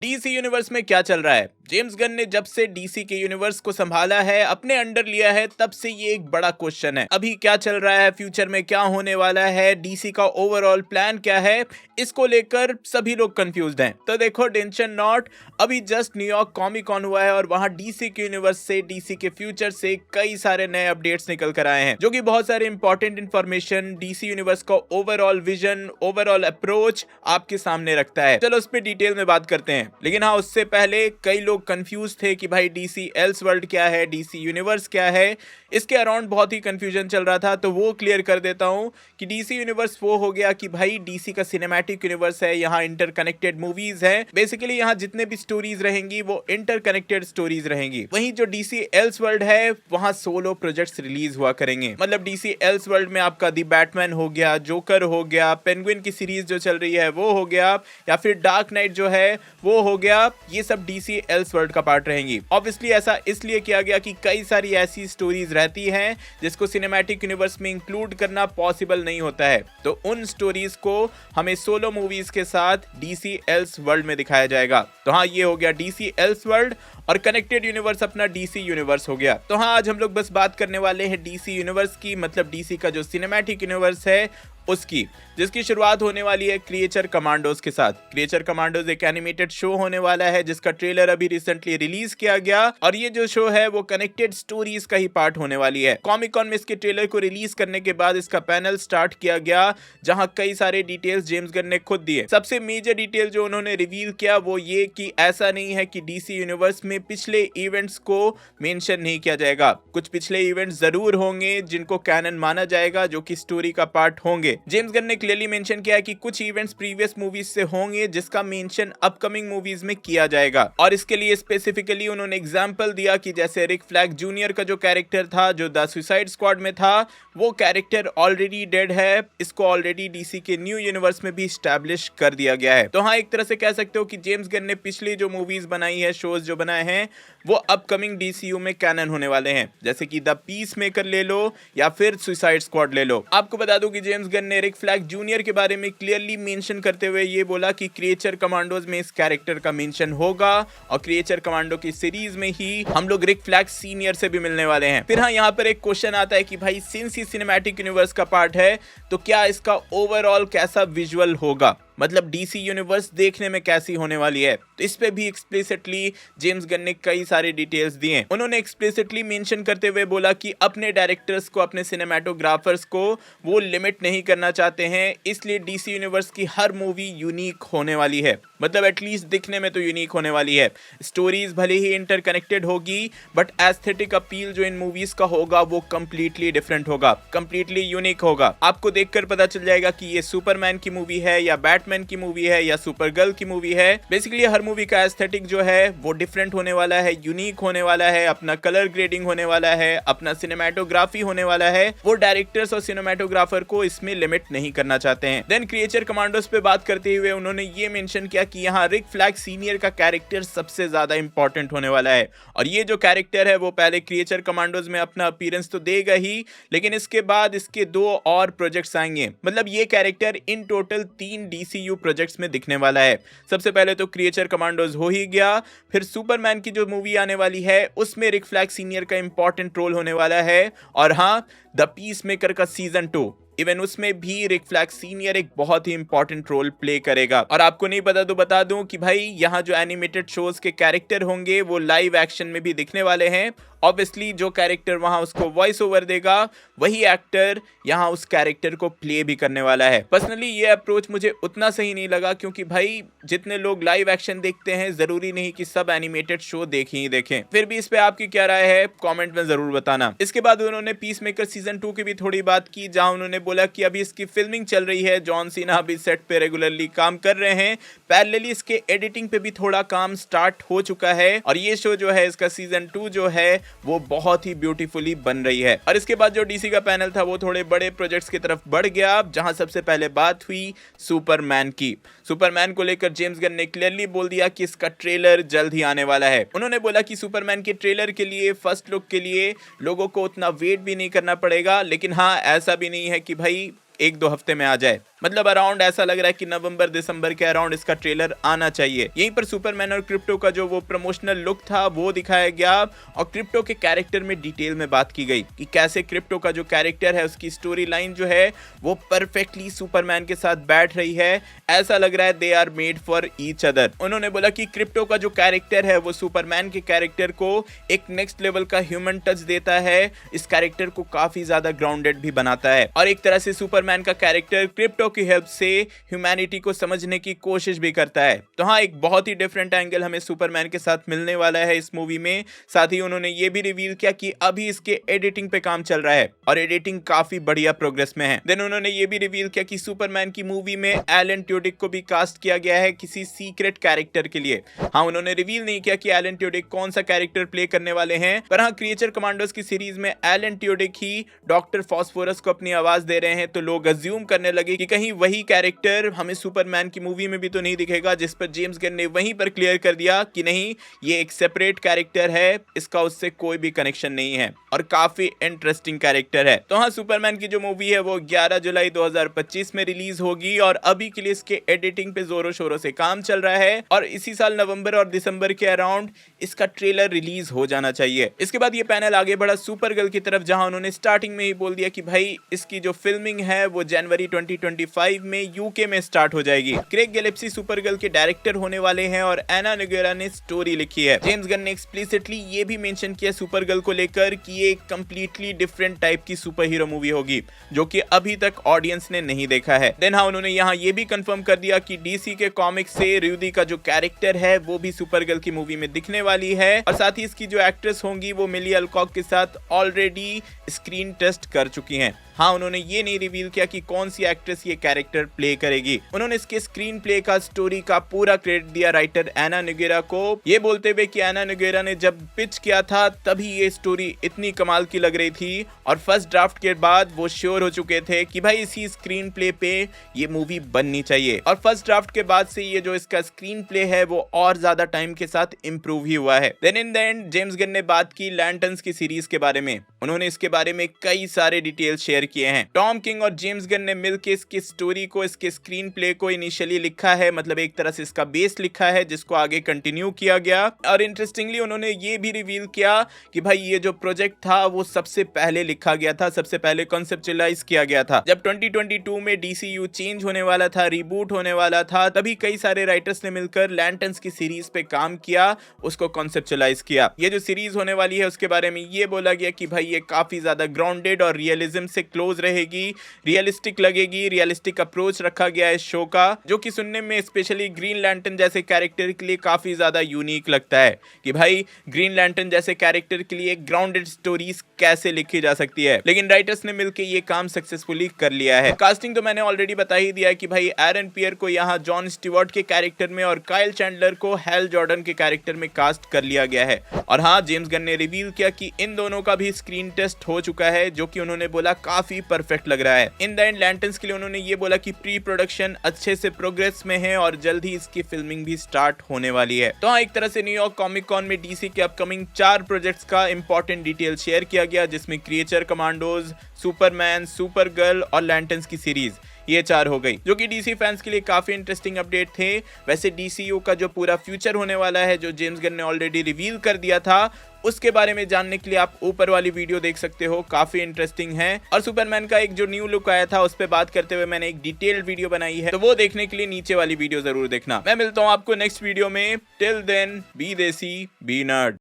DC universe में क्या चल रहा है? जेम्स गन ने जब से डीसी के यूनिवर्स को संभाला है, अपने अंडर लिया है, तब से ये एक बड़ा क्वेश्चन है। अभी क्या चल रहा है, फ्यूचर में क्या होने वाला है, डीसी का ओवरऑल प्लान क्या है, इसको लेकर सभी लोग कंफ्यूज्ड हैं। तो देखो, टेंशन नॉट, अभी जस्ट न्यूयॉर्क कॉमिक कॉन हुआ है और वहां डीसी के यूनिवर्स से, डीसी के फ्यूचर से कई सारे नए अपडेट्स निकल कर आए हैं, जो कि बहुत सारे इंपॉर्टेंट इंफॉर्मेशन, डीसी यूनिवर्स का ओवरऑल विजन, ओवरऑल अप्रोच आपके सामने रखता है। चलो उस पर डिटेल में बात करते हैं। लेकिन हाँ, उससे पहले कई लोग कंफ्यूज थे कि भाई डीसी एल्सवर्ल्ड क्या है, डीसी यूनिवर्स क्या है। इसके अराउंड बहुत ही कंफ्यूजन चल रहा था, तो वो क्लियर कर देता हूं कि डीसी यूनिवर्स वो हो गया कि भाई डीसी का सिनेमैटिक यूनिवर्स है, यहाँ इंटरकनेक्टेड मूवीज है। बेसिकली यहाँ जितने भी स्टोरीज रहेंगी वो इंटरकनेक्टेड स्टोरीज रहेंगी। वहीं जो डीसी एल्सवर्ल्ड है, वहां सोलो प्रोजेक्ट्स रिलीज हुआ करेंगे। मतलब डीसी एल्सवर्ल्ड में आपका दी बैटमैन हो गया, जोकर हो गया, पेंगुइन की सीरीज जो चल रही है वो हो गया, या फिर डार्क नाइट जो है वो हो गया। ये सब डीसी एल्सवर्ल्ड का पार्ट रहेंगी। ऑब्वियसली ऐसा इसलिए किया गया कि कई सारी ऐसी स्टोरीज रहती हैं जिसको सिनेमैटिक यूनिवर्स में इंक्लूड करना पॉसिबल नहीं होता है, तो उन स्टोरीज को हमें सोलो मूवीज के साथ डीसी एल्सवर्ल्ड में दिखाया जाएगा। तो हाँ, ये हो गया डीसी एल्सवर्ल्ड और कनेक्टेड यूनिवर्स अपना डीसी यूनिवर्स हो गया। तो हाँ, आज हम लोग बस बात करने वाले हैं डीसी यूनिवर्स की, मतलब डीसी का जो सिनेमैटिक यूनिवर्स है उसकी, जिसकी शुरुआत होने वाली है क्रिएचर कमांडोज के साथ। क्रिएचर कमांडोज एक एनिमेटेड शो होने वाला है जिसका ट्रेलर अभी रिसेंटली रिलीज किया गया, और ये जो शो है वो कनेक्टेड स्टोरीज का ही पार्ट होने वाली है। कॉमिक कॉन में इसके ट्रेलर को रिलीज करने के बाद इसका पैनल स्टार्ट किया गया, जहां कई सारे डिटेल्स जेम्स गन ने खुद दिए। सबसे मेजर डिटेल जो उन्होंने रिवील किया वो ये कि ऐसा नहीं है कि डीसी यूनिवर्स में पिछले इवेंट्स को मेंशन नहीं किया जाएगा। कुछ पिछले इवेंट्स जरूर होंगे जिनको कैनन माना जाएगा, जो कि स्टोरी का पार्ट होंगे। जेम्स गन ने क्लियरली मेंशन किया है कि कुछ इवेंट्स प्रीवियस मूवीज से होंगे जिसका मेंशन अपकमिंग मूवीज में किया जाएगा, और इसके लिए स्पेसिफिकली उन्होंने एग्जांपल दिया कि जैसे रिक फ्लैग जूनियर का जो कैरेक्टर था, जो द सुसाइड स्क्वाड में था, वो कैरेक्टर ऑलरेडी डेड है। इसको ऑलरेडी डीसी के न्यू यूनिवर्स में भी एस्टैब्लिश कर दिया गया है। तो हाँ, एक तरह से कह सकते हो कि जेम्स गन ने पिछली जो मूवीज बनाई है, शोज जो बनाए हैं, वो अपकमिंग डीसीयू में कैनन होने वाले हैं। जैसे कि द पीस मेकर ले लो या फिर सुसाइड स्क्वाड ले लो। आपको बता दूं कि जेम्स गन ने रिक फ्लैग जूनियर के बारे में क्लियरली मेंशन करते हुए ये बोला कि क्रिएचर कमांडोज में इस कैरेक्टर का मेंशन होगा, और क्रिएचर कमांडो की सीरीज में ही हम लोग रिक फ्लैग सीनियर से भी मिलने वाले हैं। फिर हाँ, यहाँ पर एक क्वेश्चन आता है कि भाई सिंस ये सिनेमैटिक यूनिवर्स का पार्ट है, तो क्या इसका ओवरऑल कैसा विजुअल होगा, मतलब डीसी यूनिवर्स देखने में कैसी होने वाली है। तो इस पे भी एक्सप्लिसिटली जेम्स गन ने कई सारे डिटेल्स दिए। उन्होंने एक्सप्लिसिटली मेंशन करते हुए बोला कि अपने डायरेक्टर्स को, अपने सिनेमैटोग्राफर्स को वो लिमिट नहीं करना चाहते हैं, इसलिए डीसी यूनिवर्स की हर मूवी यूनिक होने वाली है। मतलब एटलीस्ट दिखने में तो यूनिक होने वाली है। स्टोरीज भले ही इंटरकनेक्टेड होगी, बट एस्थेटिक अपील जो इन मूवीज का होगा वो कंप्लीटली डिफरेंट होगा, कंप्लीटली यूनिक होगा। आपको देखकर पता चल जाएगा कि ये सुपरमैन की मूवी है या बैटमैन की मूवी है या सुपर गर्ल की मूवी है। बेसिकली हर मूवी का एस्थेटिक जो है वो डिफरेंट होने वाला है, यूनिक होने वाला है, अपना कलर ग्रेडिंग होने वाला है, अपना सिनेमैटोग्राफी होने वाला है। वो डायरेक्टर्स और सिनेमैटोग्राफर को इसमें लिमिट नहीं करना चाहते हैं। देन क्रिएचर कमांडोज पे बात करते हुए उन्होंने ये मेंशन किया कि यहाँ रिक फ्लैग सीनियर का कैरेक्टर सबसे ज्यादा इंपॉर्टेंट होने वाला है, और ये जो कैरेक्टर है वो पहले क्रिएचर कमांडोज में अपना अपीयरेंस तो देगा ही, लेकिन इसके बाद इसके 2 और प्रोजेक्ट्स आएंगे। मतलब ये character in total 3 DCU projects में दिखने वाला है। सबसे पहले तो क्रिएचर कमांडोज हो ही गया, फिर सुपरमैन की जो मूवी आने वाली है उसमें रिक फ्लैग सीनियर का इंपॉर्टेंट रोल होने वाला है, और हाँ, द पीस मेकर का सीजन 2, इवन उसमें भी रिक फ्लैग सीनियर एक बहुत ही इंपॉर्टेंट रोल प्ले करेगा। और आपको नहीं पता तो बता दूं कि भाई यहाँ जो एनिमेटेड शोज के कैरेक्टर होंगे वो लाइव एक्शन में भी दिखने वाले हैं। ऑब्वियसली जो कैरेक्टर वहां उसको वॉइस ओवर देगा, वही एक्टर यहाँ उस कैरेक्टर को प्ले भी करने वाला है। पर्सनली ये अप्रोच मुझे उतना सही नहीं लगा, क्योंकि भाई जितने लोग लाइव एक्शन देखते हैं, जरूरी नहीं कि सब एनिमेटेड शो देखें ही देखें। फिर भी इस पे आपकी क्या राय है, कमेंट में जरूर बताना। इसके बाद उन्होंने पीस मेकर सीजन 2 की भी थोड़ी बात की, जहां उन्होंने बोला कि अभी इसकी फिल्मिंग चल रही है, जॉन सीना अभी सेट पे रेगुलरली काम कर रहे हैं, पैरेलली इसके एडिटिंग पे भी थोड़ा काम स्टार्ट हो चुका है, और ये शो जो है, इसका सीजन 2 जो है वो बहुत ही ब्यूटीफुली बन रही है। और इसके बाद जो डीसी का पैनल था वो थोड़े बड़े प्रोजेक्ट्स की तरफ बढ़ गया, जहां सबसे पहले बात हुई सुपरमैन की। सुपरमैन को लेकर जेम्स गन ने क्लियरली बोल दिया कि इसका ट्रेलर जल्द ही आने वाला है। उन्होंने बोला कि सुपरमैन के ट्रेलर के लिए, फर्स्ट लुक के लिए लोगों को उतना वेट भी नहीं करना पड़ेगा, लेकिन हाँ, ऐसा भी नहीं है कि भाई एक दो हफ्ते में आ जाए। मतलब अराउंड ऐसा लग रहा है कि नवंबर दिसंबर के अराउंड इसका ट्रेलर आना चाहिए। यहीं पर सुपरमैन और क्रिप्टो का जो वो प्रमोशनल लुक था वो दिखाया गया और क्रिप्टो के कैरेक्टर में डिटेल में बात की गई कि कैसे क्रिप्टो का जो कैरेक्टर है उसकी स्टोरी लाइन जो है वो परफेक्टली सुपरमैन के साथ बैठ रही है। ऐसा लग रहा है they are made for each other. उन्होंने बोला कि क्रिप्टो का जो कैरेक्टर है वो सुपरमैन के कैरेक्टर को एक नेक्स्ट लेवल का ह्यूमन टच देता है, इस कैरेक्टर को काफी ज्यादा ग्राउंडेड भी बनाता है और एक तरह से सुपरमैन का कैरेक्टर क्रिप्टो की हेल्प से ह्यूमैनिटी को समझने की कोशिश भी करता है। तो हाँ, एक बहुत ही डिफरेंट एंगल हमें सुपरमैन के साथ मिलने वाला है इस मूवी में। साथ ही उन्होंने ये भी रिवील किया कि अभी इसके एडिटिंग पे काम चल रहा है और एडिटिंग काफी बढ़िया प्रोग्रेस में है। देन उन्होंने ये भी रिवील किया कि सुपरमैन की मूवी में एलन ट्यूडिक को भी कास्ट किया गया है किसी सीक्रेट कैरेक्टर के लिए। हाँ, उन्होंने रिवील नहीं किया कि एलन ट्यूडिक कौन सा कैरेक्टर प्ले करने वाले हैं, पर हाँ, क्रिएचर कमांडोज की सीरीज में एलन ट्यूडिक ही डॉक्टर फॉस्फोरस को अपनी आवाज दे रहे हैं, तो लोग अज्यूम करने लगे कि कहीं वही कैरेक्टर हमें सुपरमैन की मूवी में भी तो नहीं दिखेगा, जिस पर जेम्स गन ने वहीं पर क्लियर कर दिया कि नहीं, ये एक सेपरेट कैरेक्टर है, इसका उससे कोई भी कनेक्शन नहीं है और काफी इंटरेस्टिंग कैरेक्टर है। तो हाँ, सुपरमैन की जो मूवी है वो 11 जुलाई 2025 में रिलीज होगी और अभी के लिए इसके एडिटिंग पे जोरों शोरों से काम चल रहा है और इसी साल नवंबर और दिसंबर के अराउंड इसका ट्रेलर रिलीज हो जाना चाहिए। इसके बाद ये पैनल आगे बढ़ा सुपर गर्ल की तरफ, जहां उन्होंने स्टार्टिंग में ही बोल दिया कि भाई इसकी जो फिल्मिंग है वो जनवरी 2025 में यूके में स्टार्ट हो जाएगी। क्रेग गैलेप्सी सुपर गर्ल के डायरेक्टर होने वाले हैं और एना नोगेरा ने स्टोरी लिखी है। जेम्स गन ने एक्सप्लिसिटली ये भी मेंशन किया सुपर गर्ल को लेकर कि ये एक कंप्लीटली डिफरेंट टाइप की सुपर हीरो मूवी होगी जो कि अभी तक ऑडियंस ने नहीं देखा है। देन हाँ, उन्होंने यहाँ ये भी कंफर्म कर दिया कि डीसी के कॉमिक्स से रुदी का जो कैरेक्टर है वो भी सुपर गर्ल की मूवी में दिखने वाली है और साथ ही इसकी जो एक्ट्रेस होंगी वो मिली अल्कॉक के साथ ऑलरेडी स्क्रीन टेस्ट कर चुकी हैं। हाँ, उन्होंने ये नहीं रिवील किया कि कौन सी एक्ट्रेस ये कैरेक्टर प्ले करेगी। उन्होंने इसके स्क्रीन प्ले का स्टोरी का पूरा क्रेडिट दिया राइटर एना नोगेरा को, ये बोलते हुए कि एना नोगेरा ने जब पिच किया था तभी ये स्टोरी इतनी कमाल की लग रही थी और फर्स्ट ड्राफ्ट के बाद वो श्योर हो चुके थे कि भाई इसी स्क्रीन प्ले पे ये मूवी बननी चाहिए और फर्स्ट ड्राफ्ट के बाद से ये जो इसका स्क्रीन प्ले है वो और ज्यादा टाइम के साथ इंप्रूव ही हुआ है। Then in the end James Gunn ने बात की लैंटर्न्स की सीरीज के बारे में। उन्होंने इसके बारे में कई सारे डिटेल्स शेयर किए हैं। टॉम किंग और जेम्स गन ने मिलकर इसकी स्टोरी को, इसके स्क्रीन प्ले को इनिशियली लिखा है, मतलब एक तरह से इसका बेस लिखा है जिसको आगे कंटिन्यू किया गया। और इंटरेस्टिंगली उन्होंने ये भी रिवील किया कि भाई ये जो प्रोजेक्ट था वो सबसे पहले लिखा गया था, सबसे पहले कॉन्सेप्चुअलाइज किया गया था जब 2022 में डीसीयू चेंज होने वाला था, रिबूट होने वाला था, तभी कई सारे राइटर्स ने मिलकर लैंटर्न्स की सीरीज पे काम किया, उसको कॉन्सेप्चुअलाइज किया। ये जो सीरीज होने वाली है उसके बारे में ये बोला गया कि भाई ये काफी ज्यादा ग्राउंडेड और रियलिज्म से क्लोज रहेगी, रियलिस्टिक लगेगी, रियलिस्टिक अप्रोच रखा गया है इस शो का, जो कि सुनने में स्पेशली ग्रीन लैंटर्न जैसे कैरेक्टर के लिए काफी ज्यादा यूनिक लगता है कि भाई ग्रीन लैंटर्न जैसे कैरेक्टर के लिए ग्राउंडेड स्टोरीज कैसे लिखी जा सकती है। लेकिन राइटर्स ने मिलकर ये काम सक्सेसफुली कर लिया है। कास्टिंग तो मैंने ऑलरेडी बता ही दिया है कि भाई एरन पियर को यहाँ जॉन स्टीवर्ट के कैरेक्टर में और काइल चैंडलर को हैल जॉर्डन के कैरेक्टर में कास्ट कर लिया गया है। और हाँ, जेम्स गन ने रिवील किया कि इन दोनों का भी स्क्रीन टेस्ट हो चुका है, जो कि उन्होंने बोला काफी परफेक्ट लग रहा है। इन द एंड लैंटर्न्स के लिए उन्होंने ये बोला कि प्री प्रोडक्शन अच्छे से प्रोग्रेस में है और जल्द ही इसकी फिल्मिंग भी स्टार्ट होने वाली है। तो हाँ, एक तरह से न्यूयॉर्क कॉमिक कॉन में डीसी के अपकमिंग 4 प्रोजेक्ट्स का इंपॉर्टेंट डिटेल शेयर किया गया, जिसमें creature commandos, Superman, super girl और लैंटर्न्स की सीरीज, ये 4 हो गई, जो कि डीसी फैंस के लिए काफी इंटरेस्टिंग अपडेट थे। वैसे डीसीयू का जो पूरा फ्यूचर होने वाला है, जो जेम्स गन ने ऑलरेडी रिवील कर दिया था, उसके बारे में जानने के लिए आप ऊपर वाली वीडियो देख सकते हो, काफी इंटरेस्टिंग है। और सुपरमैन का एक जो न्यू लुक आया था उस पर बात करते हुए मैंने एक डिटेल्ड वीडियो बनाई है, तो वो देखने के लिए नीचे वाली वीडियो जरूर देखना। मैं मिलता हूँ आपको नेक्स्ट वीडियो में। टिल देन बी देसी बी नर्ड।